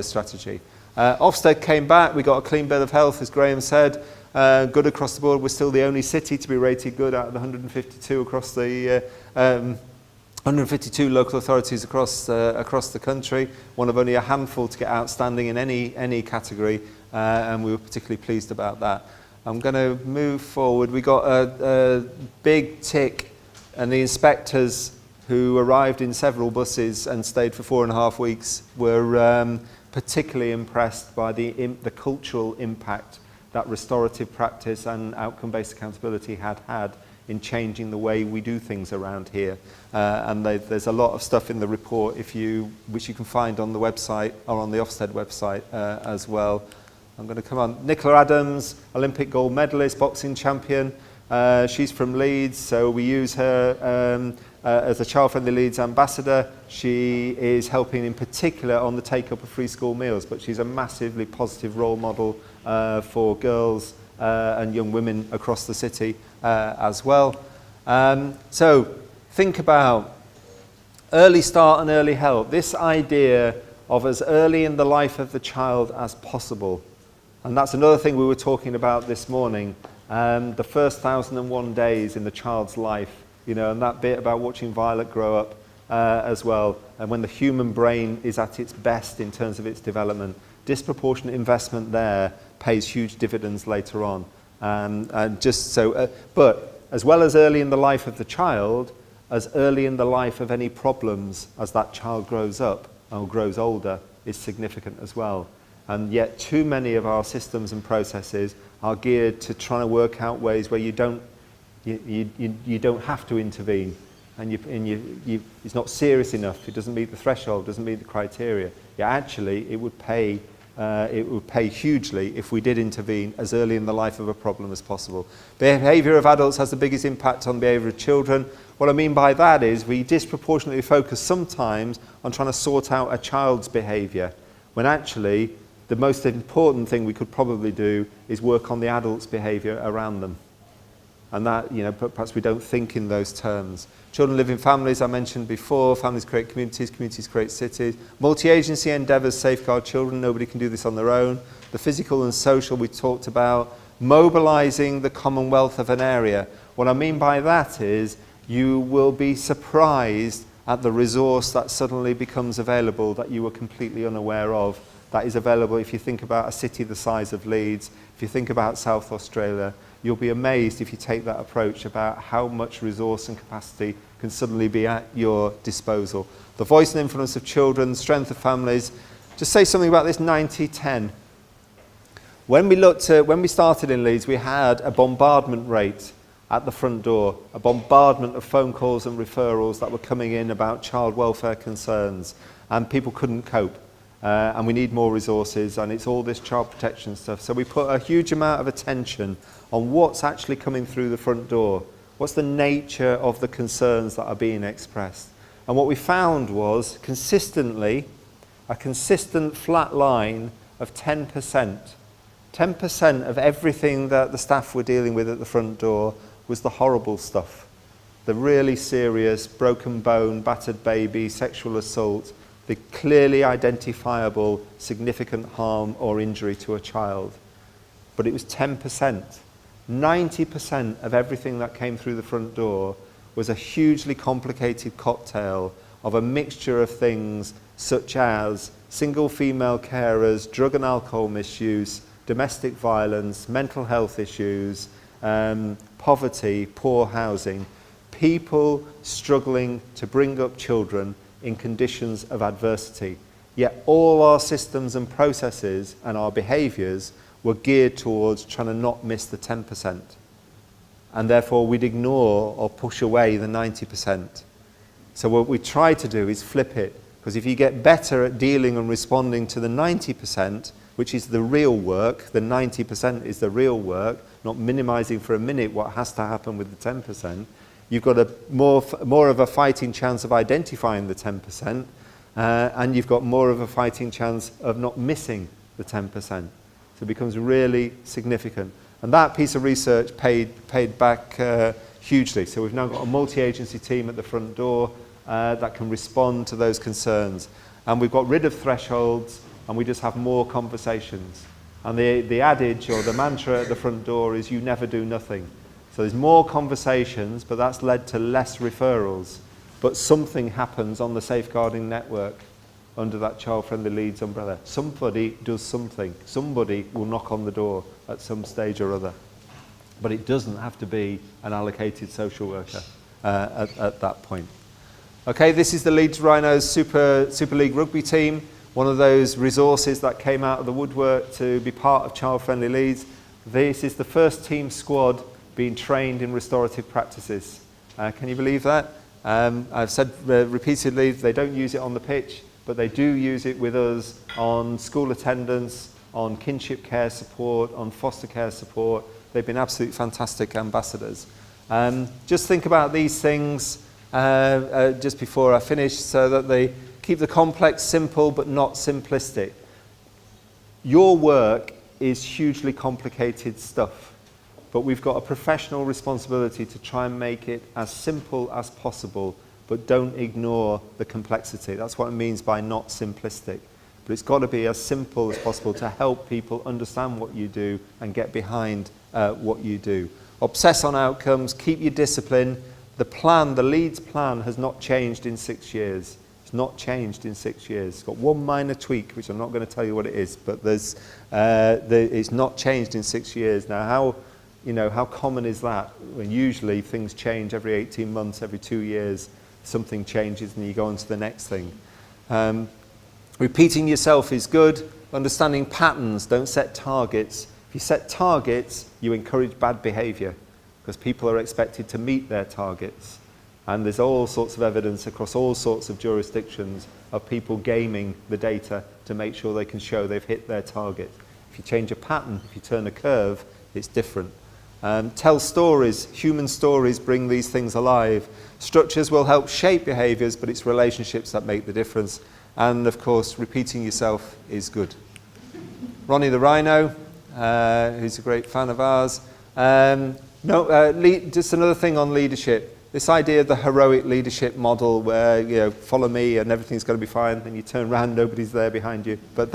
strategy. Ofsted came back. We got a clean bill of health, as Graham said. Good across the board. We're still the only city to be rated good out of the 152 across the 152 local authorities across the country. One of only a handful to get outstanding in any category, and we were particularly pleased about that. I'm going to move forward. We got a big tick, and the inspectors who arrived in several buses and stayed for 4.5 weeks were particularly impressed by the cultural impact that restorative practice and outcome-based accountability had in changing the way we do things around here. And there's a lot of stuff in the report which you can find on the website or on the Ofsted website as well. I'm going to come on. Nicola Adams, Olympic gold medalist, boxing champion. She's from Leeds, so we use her as a child-friendly Leeds ambassador. She is helping in particular on the take-up of free school meals, but she's a massively positive role model for girls and young women across the city as well. So think about early start and early help. This idea of as early in the life of the child as possible. And that's another thing we were talking about this morning, the first 1,001 days in the child's life, and that bit about watching Violet grow up as well, and when the human brain is at its best in terms of its development. Disproportionate investment there pays huge dividends later on. But as well as early in the life of the child, as early in the life of any problems as that child grows up or grows older is significant as well. And yet too many of our systems and processes are geared to trying to work out ways where you don't have to intervene, and it's not serious enough, it doesn't meet the threshold, doesn't meet the criteria. Yeah, actually, it would pay hugely if we did intervene as early in the life of a problem as possible. Behaviour of adults has the biggest impact on behaviour of children. What I mean by that is we disproportionately focus sometimes on trying to sort out a child's behaviour, when actually the most important thing we could probably do is work on the adult's behaviour around them. And that, perhaps we don't think in those terms. Children live in families, I mentioned before. Families create communities, communities create cities. Multi-agency endeavours safeguard children. Nobody can do this on their own. The physical and social we talked about. Mobilising the commonwealth of an area. What I mean by that is you will be surprised at the resource that suddenly becomes available that you were completely unaware of. That is available if you think about a city the size of Leeds, if you think about South Australia. You'll be amazed if you take that approach about how much resource and capacity can suddenly be at your disposal. The voice and influence of children, strength of families. Just say something about this 90-10. When we started in Leeds, we had a bombardment rate at the front door, a bombardment of phone calls and referrals that were coming in about child welfare concerns, and people couldn't cope. And we need more resources, and it's all this child protection stuff. So we put a huge amount of attention on what's actually coming through the front door. What's the nature of the concerns that are being expressed? And what we found was consistently a consistent flat line of 10%. 10% of everything that the staff were dealing with at the front door was the horrible stuff. The really serious broken bone, battered baby, sexual assault, the clearly identifiable significant harm or injury to a child. But it was 10%. 90% of everything that came through the front door was a hugely complicated cocktail of a mixture of things such as single female carers, drug and alcohol misuse, domestic violence, mental health issues, poverty, poor housing, people struggling to bring up children in conditions of adversity. Yet all our systems and processes and our behaviours were geared towards trying to not miss the 10%. And therefore we'd ignore or push away the 90%. So what we try to do is flip it, because if you get better at dealing and responding to the 90%, which is the real work, the 90% is the real work, not minimizing for a minute what has to happen with the 10%, you've got a more of a fighting chance of identifying the 10%, and you've got more of a fighting chance of not missing the 10%. So it becomes really significant. And that piece of research paid back hugely. So we've now got a multi-agency team at the front door that can respond to those concerns. And we've got rid of thresholds, and we just have more conversations. And the adage or the mantra at the front door is you never do nothing. So there's more conversations, but that's led to less referrals. But something happens on the safeguarding network under that child-friendly Leeds umbrella. Somebody does something. Somebody will knock on the door at some stage or other. But it doesn't have to be an allocated social worker at that point. Okay, this is the Leeds Rhinos Super League rugby team, one of those resources that came out of the woodwork to be part of Child-Friendly Leeds. This is the first team squad being trained in restorative practices. Can you believe that? I've said repeatedly they don't use it on the pitch, but they do use it with us on school attendance, on kinship care support, on foster care support. They've been absolute fantastic ambassadors. Just think about these things just before I finish, so that they keep the complex simple but not simplistic. Your work is hugely complicated stuff, but we've got a professional responsibility to try and make it as simple as possible, but don't ignore the complexity. That's what it means by not simplistic. But it's got to be as simple as possible to help people understand what you do and get behind what you do. Obsess on outcomes, keep your discipline. The plan, the Leeds plan, has not changed in 6 years. It's not changed in 6 years. It's got one minor tweak, which I'm not going to tell you what it is, but it's not changed in 6 years. Now, how common is that? When usually things change every 18 months, every 2 years, something changes and you go on to the next thing. Repeating yourself is good. Understanding patterns, don't set targets. If you set targets, you encourage bad behaviour, because people are expected to meet their targets. And there's all sorts of evidence across all sorts of jurisdictions of people gaming the data to make sure they can show they've hit their target. If you change a pattern, if you turn a curve, it's different. Tell stories. Human stories bring these things alive. Structures will help shape behaviours, but it's relationships that make the difference. And of course, repeating yourself is good. Ronnie the Rhino, who's a great fan of ours. Just another thing on leadership. This idea of the heroic leadership model where, follow me and everything's going to be fine, and you turn around, nobody's there behind you. But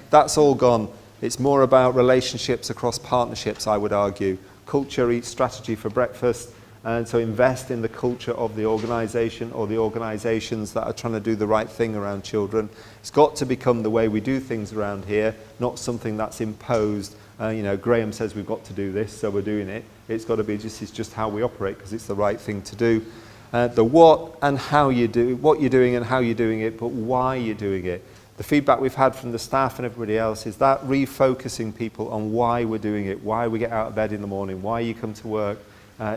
that's all gone. It's more about relationships across partnerships, I would argue. Culture eats strategy for breakfast, and so invest in the culture of the organisation or the organisations that are trying to do the right thing around children. It's got to become the way we do things around here, not something that's imposed. Graham says we've got to do this, so we're doing it. It's got to be it's just how we operate, because it's the right thing to do. The what and how you do, what you're doing and how you're doing it, but why you're doing it. The feedback we've had from the staff and everybody else is that refocusing people on why we're doing it, why we get out of bed in the morning, why you come to work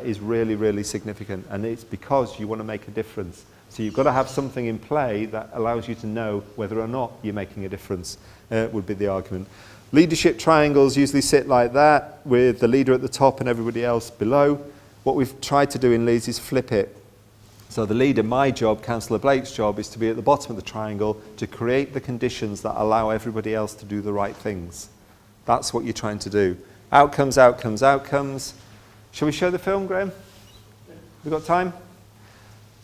is really, really significant. And it's because you want to make a difference. So you've got to have something in play that allows you to know whether or not you're making a difference, would be the argument. Leadership triangles usually sit like that, with the leader at the top and everybody else below. What we've tried to do in Leeds is flip it. So the leader, my job, Councillor Blake's job, is to be at the bottom of the triangle to create the conditions that allow everybody else to do the right things. That's what you're trying to do. Outcomes, outcomes, outcomes. Shall we show the film, Graham? We've got time?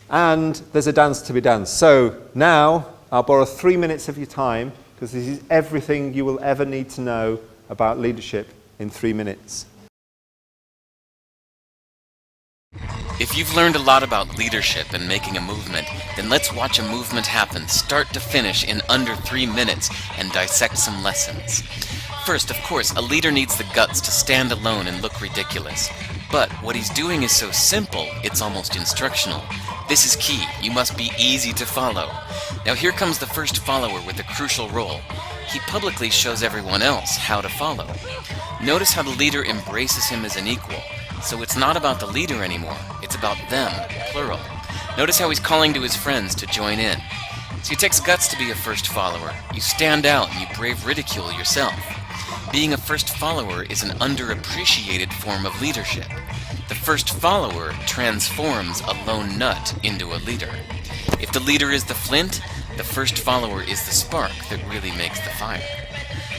And there's a dance to be danced. So now I'll borrow 3 minutes of your time, because this is everything you will ever need to know about leadership in 3 minutes. If you've learned a lot about leadership and making a movement, then let's watch a movement happen start to finish in under 3 minutes and dissect some lessons. First, of course, a leader needs the guts to stand alone and look ridiculous. But what he's doing is so simple, it's almost instructional. This is key. You must be easy to follow. Now here comes the first follower with a crucial role. He publicly shows everyone else how to follow. Notice how the leader embraces him as an equal. So it's not about the leader anymore, it's about them, plural. Notice how he's calling to his friends to join in. So it takes guts to be a first follower. You stand out and you brave ridicule yourself. Being a first follower is an underappreciated form of leadership. The first follower transforms a lone nut into a leader. If the leader is the flint, the first follower is the spark that really makes the fire.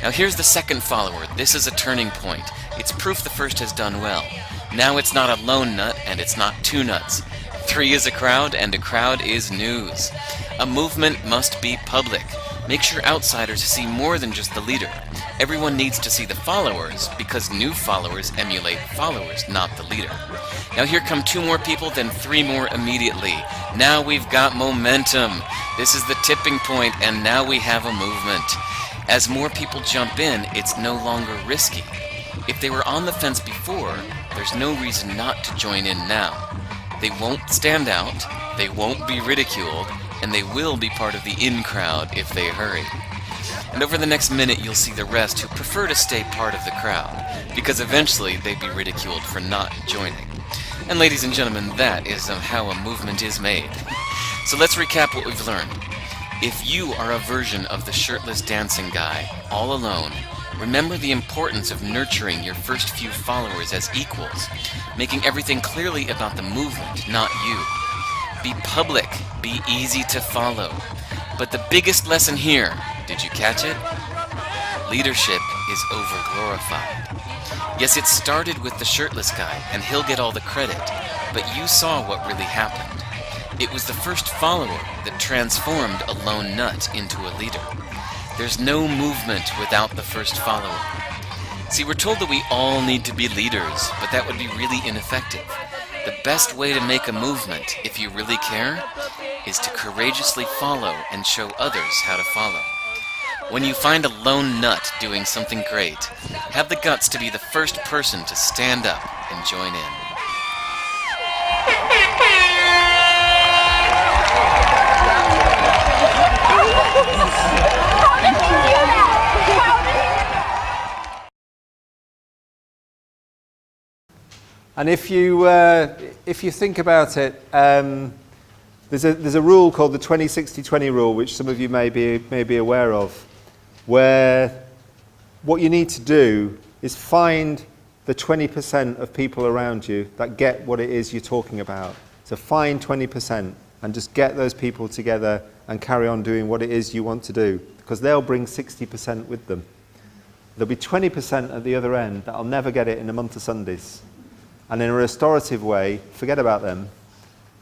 Now here's the second follower. This is a turning point. It's proof the first has done well. Now it's not a lone nut and it's not two nuts. 3 is a crowd and a crowd is news. A movement must be public. Make sure outsiders see more than just the leader. Everyone needs to see the followers because new followers emulate followers, not the leader. Now here come 2 more people, then 3 more immediately. Now we've got momentum. This is the tipping point and now we have a movement. As more people jump in, it's no longer risky. If they were on the fence before, there's no reason not to join in now. They won't stand out, they won't be ridiculed, and they will be part of the in crowd if they hurry. And over the next minute you'll see the rest who prefer to stay part of the crowd, because eventually they'd be ridiculed for not joining. And ladies and gentlemen, that is how a movement is made. So let's recap what we've learned. If you are a version of the shirtless dancing guy, all alone, remember the importance of nurturing your first few followers as equals, making everything clearly about the movement, not you. Be public, be easy to follow. But the biggest lesson here, did you catch it? Leadership is overglorified. Yes, it started with the shirtless guy, and he'll get all the credit, but you saw what really happened. It was the first follower that transformed a lone nut into a leader. There's no movement without the first follower. See, we're told that we all need to be leaders, but that would be really ineffective. The best way to make a movement, if you really care, is to courageously follow and show others how to follow. When you find a lone nut doing something great, have the guts to be the first person to stand up and join in. And if you think about it, there's a rule called the 20-60-20 rule, which some of you may be aware of, where what you need to do is find the 20% of people around you that get what it is you're talking about. So find 20% and just get those people together and carry on doing what it is you want to do, because they'll bring 60% with them. There'll be 20% at the other end that'll never get it in a month of Sundays. And in a restorative way, forget about them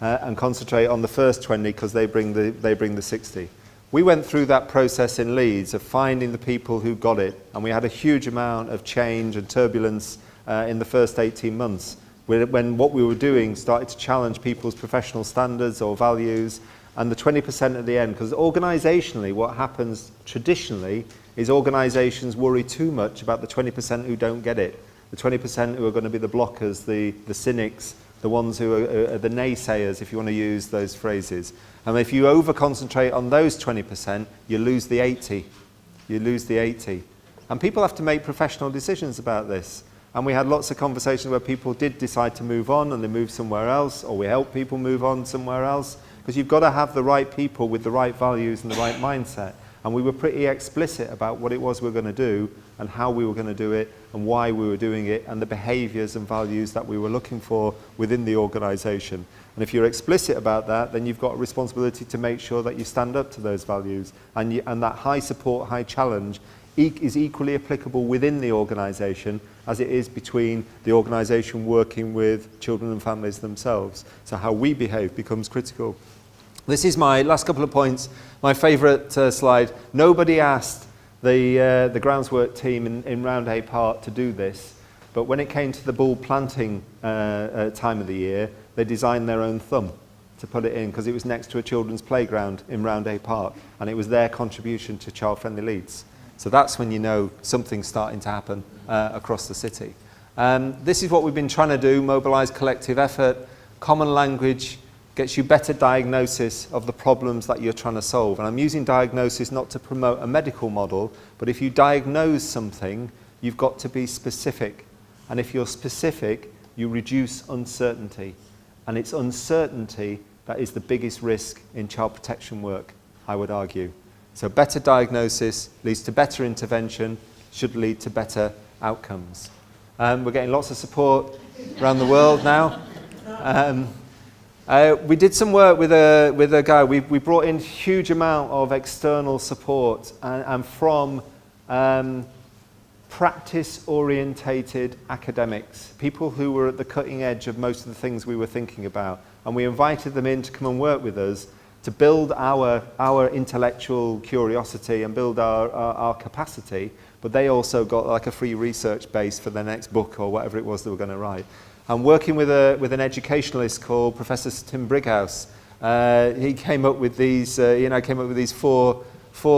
and concentrate on the first 20 because they bring the 60. We went through that process in Leeds of finding the people who got it, and we had a huge amount of change and turbulence in the first 18 months when what we were doing started to challenge people's professional standards or values, and the 20% at the end, because organisationally what happens traditionally is organisations worry too much about the 20% who don't get it. The 20% who are going to be the blockers, the cynics, the ones who are the naysayers, if you want to use those phrases. And if you over-concentrate on those 20%, you lose the 80. You lose the 80. And people have to make professional decisions about this. And we had lots of conversations where people did decide to move on and they moved somewhere else, or we help people move on somewhere else, because you've got to have the right people with the right values and the right mindset. And we were pretty explicit about what it was we were going to do and how we were going to do it and why we were doing it and the behaviours and values that we were looking for within the organisation. And if you're explicit about that, then you've got a responsibility to make sure that you stand up to those values. And that high support, high challenge is equally applicable within the organisation as it is between the organisation working with children and families themselves. So how we behave becomes critical. This is my last couple of points. My favourite slide. Nobody asked the groundswork team in Round A Park to do this, but when it came to the bull planting time of the year, they designed their own thumb to put it in because it was next to a children's playground in Round A Park, and it was their contribution to child-friendly Leeds. So that's when you know something's starting to happen across the city. This is what we've been trying to do, mobilise collective effort, common language, gets you better diagnosis of the problems that you're trying to solve. And I'm using diagnosis not to promote a medical model, but if you diagnose something, you've got to be specific. And if you're specific, you reduce uncertainty. And it's uncertainty that is the biggest risk in child protection work, I would argue. So better diagnosis leads to better intervention, should lead to better outcomes. We're getting lots of support around the world now. We did some work with a guy. We brought in huge amount of external support and from practice-orientated academics, people who were at the cutting edge of most of the things we were thinking about. And we invited them in to come and work with us to build our intellectual curiosity and build our capacity, but they also got like a free research base for their next book or whatever it was they were going to write. I'm working with an educationalist called Professor Tim Brighouse. He came up with these, four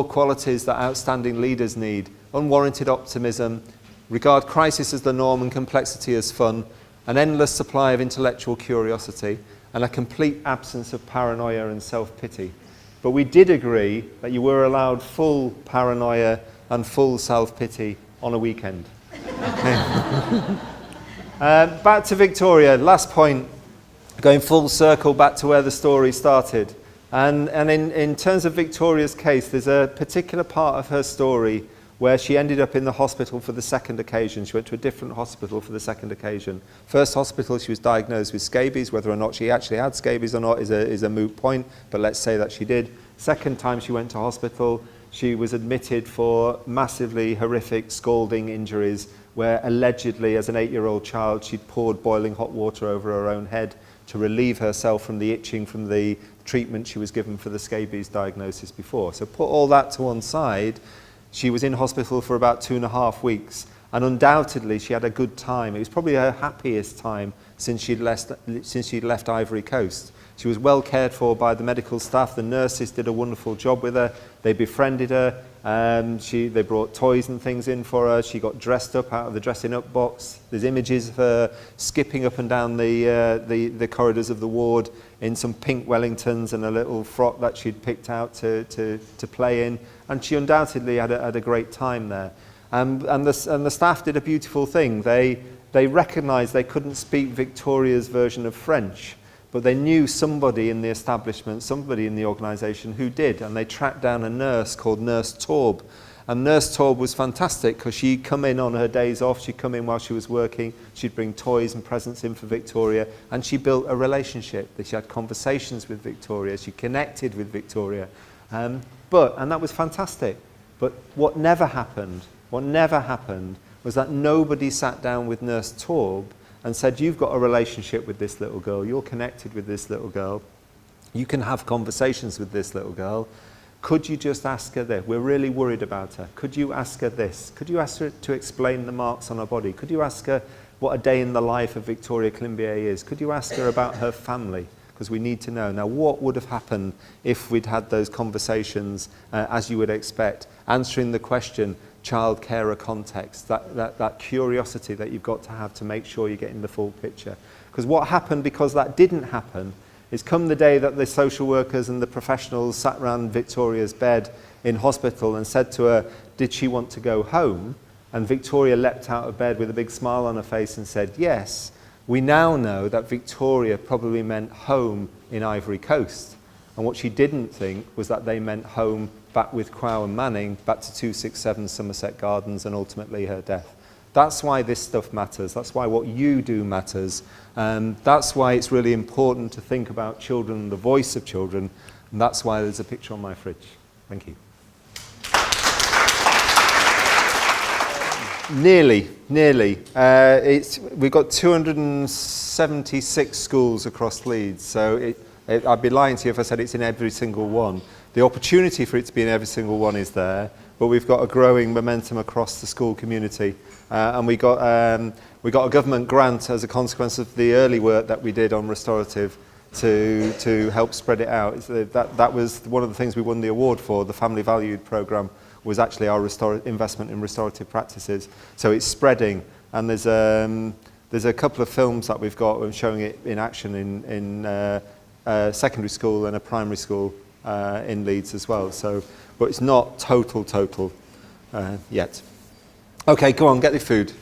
qualities that outstanding leaders need: unwarranted optimism, regard crisis as the norm and complexity as fun, an endless supply of intellectual curiosity, and a complete absence of paranoia and self-pity. But we did agree that you were allowed full paranoia and full self-pity on a weekend. Back to Victoria, last point, going full circle back to where the story started. And in terms of Victoria's case, there's a particular part of her story where she ended up in the hospital for the second occasion. She went to a different hospital for the second occasion. First hospital, she was diagnosed with scabies. Whether or not she actually had scabies or not is a moot point, but let's say that she did. Second time she went to hospital, she was admitted for massively horrific scalding injuries where allegedly as an 8-year-old child she'd poured boiling hot water over her own head to relieve herself from the itching from the treatment she was given for the scabies diagnosis before. So put all that to one side, she was in hospital for about 2.5 weeks, and undoubtedly she had a good time. It was probably her happiest time since she'd left Ivory Coast. She was well cared for by the medical staff. The nurses did a wonderful job with her. They befriended her. They brought toys and things in for her. She got dressed up out of the dressing up box. There's images of her skipping up and down the corridors of the ward in some pink Wellingtons and a little frock that she'd picked out to play in. And she undoubtedly had a great time there. And the staff did a beautiful thing. They recognised they couldn't speak Victoria's version of French, but they knew somebody in the establishment, somebody in the organisation who did, and they tracked down a nurse called Nurse Torb. And Nurse Torb was fantastic because she'd come in on her days off, she'd come in while she was working, she'd bring toys and presents in for Victoria, and she built a relationship. She had conversations with Victoria, she connected with Victoria. And that was fantastic. But what never happened was that nobody sat down with Nurse Torb and said, you've got a relationship with this little girl, you're connected with this little girl, you can have conversations with this little girl. Could you just ask her this? We're really worried about her. Could you ask her this? Could you ask her to explain the marks on her body? Could you ask her what a day in the life of Victoria Climbier is? Could you ask her about her family? Because we need to know. Now, what would have happened if we'd had those conversations, as you would expect, answering the question, child carer context, that curiosity that you've got to have to make sure you're getting the full picture. Because what happened, because that didn't happen, is come the day that the social workers and the professionals sat around Victoria's bed in hospital and said to her, did she want to go home? And Victoria leapt out of bed with a big smile on her face and said, yes. We now know that Victoria probably meant home in Ivory Coast. And what she didn't think was that they meant home back with Crowe and Manning, back to 267 Somerset Gardens, and ultimately her death. That's why this stuff matters. That's why what you do matters. That's why it's really important to think about children, the voice of children, and that's why there's a picture on my fridge. Thank you. Nearly. We've got 276 schools across Leeds, so I'd be lying to you if I said it's in every single one. The opportunity for it to be in every single one is there, but we've got a growing momentum across the school community, and we got a government grant as a consequence of the early work that we did on restorative to help spread it out. That was one of the things we won the award for. The Family Valued programme was actually our investment in restorative practices. So it's spreading, and there's a couple of films that we've got showing it in action in a secondary school and a primary school in Leeds as well. So, but it's not total yet. Okay, go on, get the food.